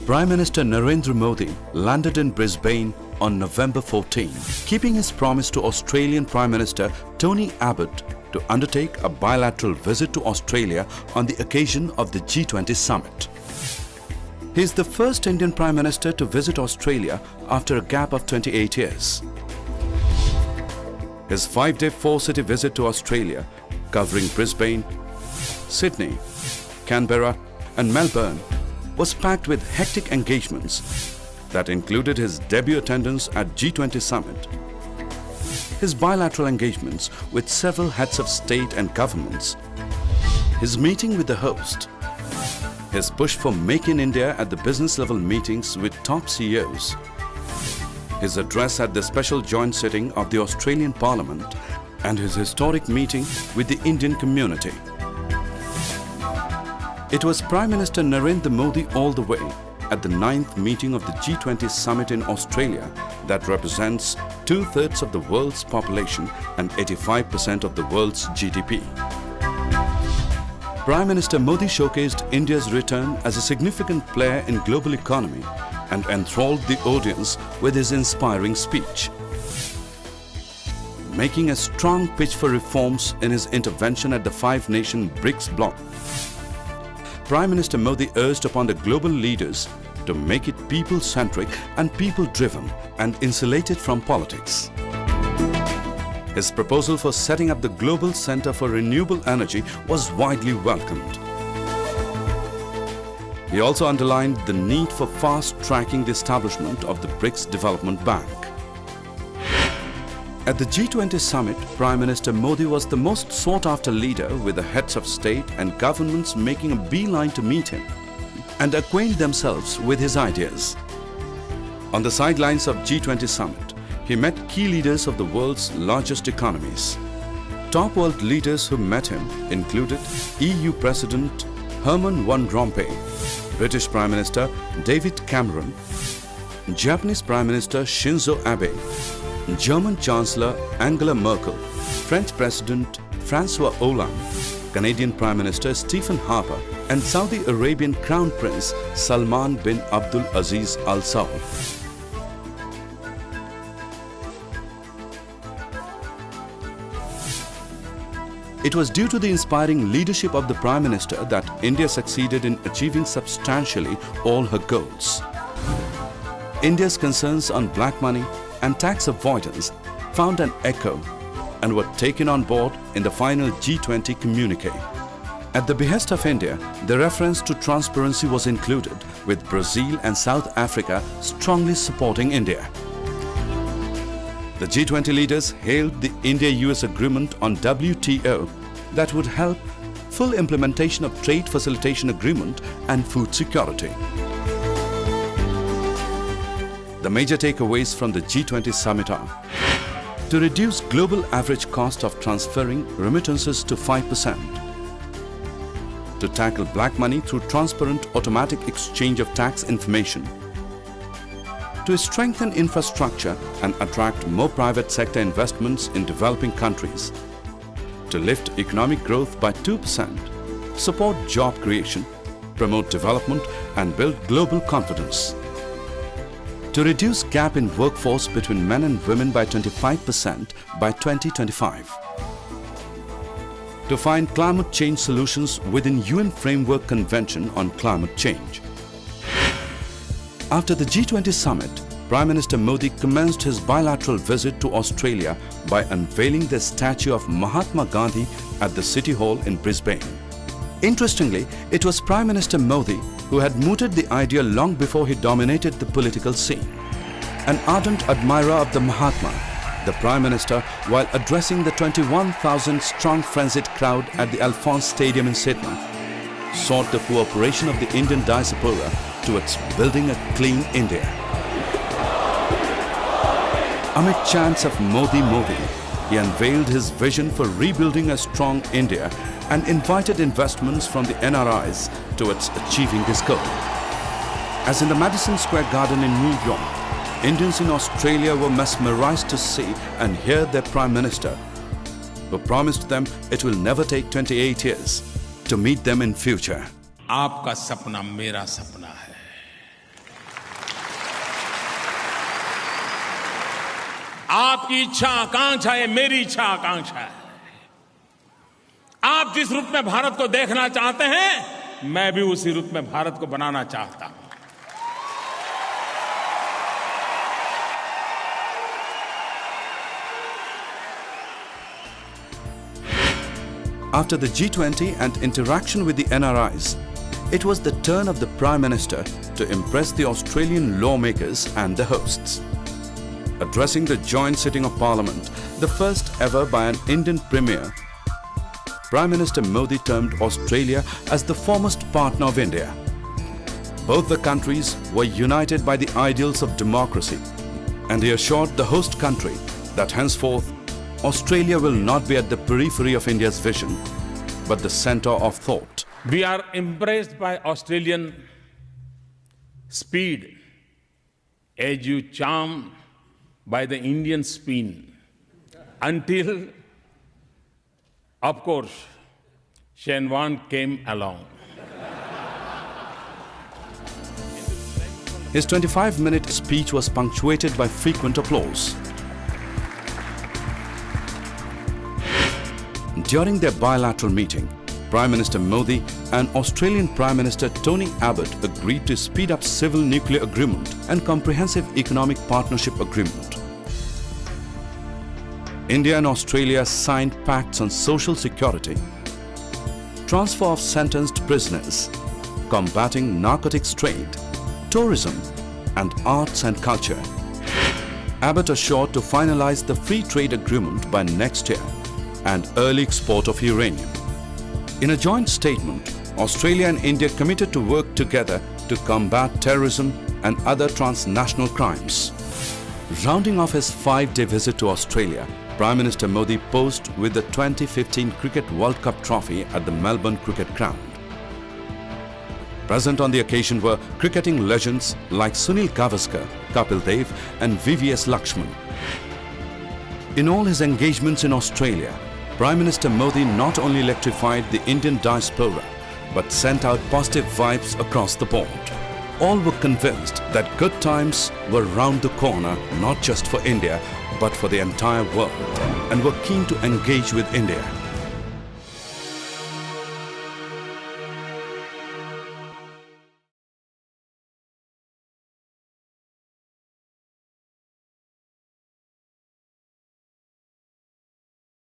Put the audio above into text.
Prime Minister Narendra Modi landed in Brisbane on November 14, keeping his promise to Australian Prime Minister Tony Abbott to undertake a bilateral visit to Australia on the occasion of the G20 summit. He is the first Indian Prime Minister to visit Australia after a gap of 28 years. His 5-day 4-city visit to Australia, covering Brisbane, Sydney, Canberra and Melbourne, was packed with hectic engagements that included his debut attendance at G20 summit, his bilateral engagements with several heads of state and governments, his meeting with the host, his push for Make in India at the business level meetings with top CEOs, his address at the special joint sitting of the Australian Parliament, and his historic meeting with the Indian community. It was Prime Minister Narendra Modi all the way at the 9th meeting of the G20 summit in Australia that represents 2/3 of the world's population and 85% of the world's GDP. Prime Minister Modi showcased India's return as a significant player in global economy and enthralled the audience with his inspiring speech, making a strong pitch for reforms in his intervention at the 5-nation BRICS bloc. Prime Minister Modi urged upon the global leaders to make it people-centric and people-driven and insulated from politics. His proposal for setting up the Global Centre for Renewable Energy was widely welcomed. He also underlined the need for fast-tracking the establishment of the BRICS Development Bank. At the G20 summit, Prime Minister Modi was the most sought-after leader, with the heads of state and governments making a beeline to meet him and acquaint themselves with his ideas. On the sidelines of G20 summit, he met key leaders of the world's largest economies. Top world leaders who met him included EU President Herman Van Rompuy, British Prime Minister David Cameron, Japanese Prime Minister Shinzo Abe, German Chancellor Angela Merkel, French President François Hollande, Canadian Prime Minister Stephen Harper, and Saudi Arabian Crown Prince Salman bin Abdul Aziz Al Saud. It was due to the inspiring leadership of the Prime Minister that India succeeded in achieving substantially all her goals. India's concerns on black money and tax avoidance found an echo and were taken on board in the final G20 communique. At the behest of India, the reference to transparency was included, with Brazil and South Africa strongly supporting India. The G20 leaders hailed the India-US agreement on WTO that would help full implementation of Trade Facilitation Agreement and food security. The major takeaways from the G20 summit are: to reduce global average cost of transferring remittances to 5%, to tackle black money through transparent automatic exchange of tax information, to strengthen infrastructure and attract more private sector investments in developing countries, to lift economic growth by 2%, support job creation, promote development and build global confidence, to reduce gap in workforce between men and women by 25% by 2025, to find climate change solutions within UN Framework Convention on Climate Change. After the G20 summit, Prime Minister Modi commenced his bilateral visit to Australia by unveiling the statue of Mahatma Gandhi at the City Hall in Brisbane. Interestingly, it was Prime Minister Modi who had mooted the idea long before he dominated the political scene. An ardent admirer of the Mahatma, the Prime Minister, while addressing the 21,000-strong frenzied crowd at the Alphonse Stadium in Sydney, sought the cooperation of the Indian diaspora towards building a clean India. Amid chants of Modi, Modi, he unveiled his vision for rebuilding a strong India and invited investments from the NRIs towards achieving this goal. As in the Madison Square Garden in New York, Indians in Australia were mesmerized to see and hear their Prime Minister, who promised them it will never take 28 years to meet them in future. आपका सपना मेरा सपना है, आपकी इच्छा आकांक्षा है, मेरी इच्छा आकांक्षा है। आप जिस रूप में भारत को देखना चाहते हैं, मैं भी उसी रूप में भारत को बनाना चाहता हूं। After the G20 and interaction with the NRIs, it was the turn of the Prime Minister to impress the Australian lawmakers and the hosts. Addressing the joint sitting of Parliament, the first ever by an Indian Premier, Prime Minister Modi termed Australia as the foremost partner of India. Both the countries were united by the ideals of democracy, and he assured the host country that henceforth Australia will not be at the periphery of India's vision, but the center of thought. We are impressed by Australian speed as you charmed by the Indian spin until, of course, Shenwan came along. His 25-minute speech was punctuated by frequent applause. During their bilateral meeting, Prime Minister Modi and Australian Prime Minister Tony Abbott agreed to speed up civil nuclear agreement and comprehensive economic partnership agreement. India and Australia signed pacts on social security, transfer of sentenced prisoners, combating narcotics trade, tourism and arts and culture. Abbott assured to finalize the free trade agreement by next year and early export of uranium. In a joint statement, Australia and India committed to work together to combat terrorism and other transnational crimes. Rounding off his 5-day visit to Australia, Prime Minister Modi posed with the 2015 Cricket World Cup trophy at the Melbourne Cricket Ground. Present on the occasion were cricketing legends like Sunil Gavaskar, Kapil Dev and VVS Lakshman. In all his engagements in Australia, Prime Minister Modi not only electrified the Indian diaspora, but sent out positive vibes across the board. All were convinced that good times were round the corner, not just for India, but for the entire world, and were keen to engage with India.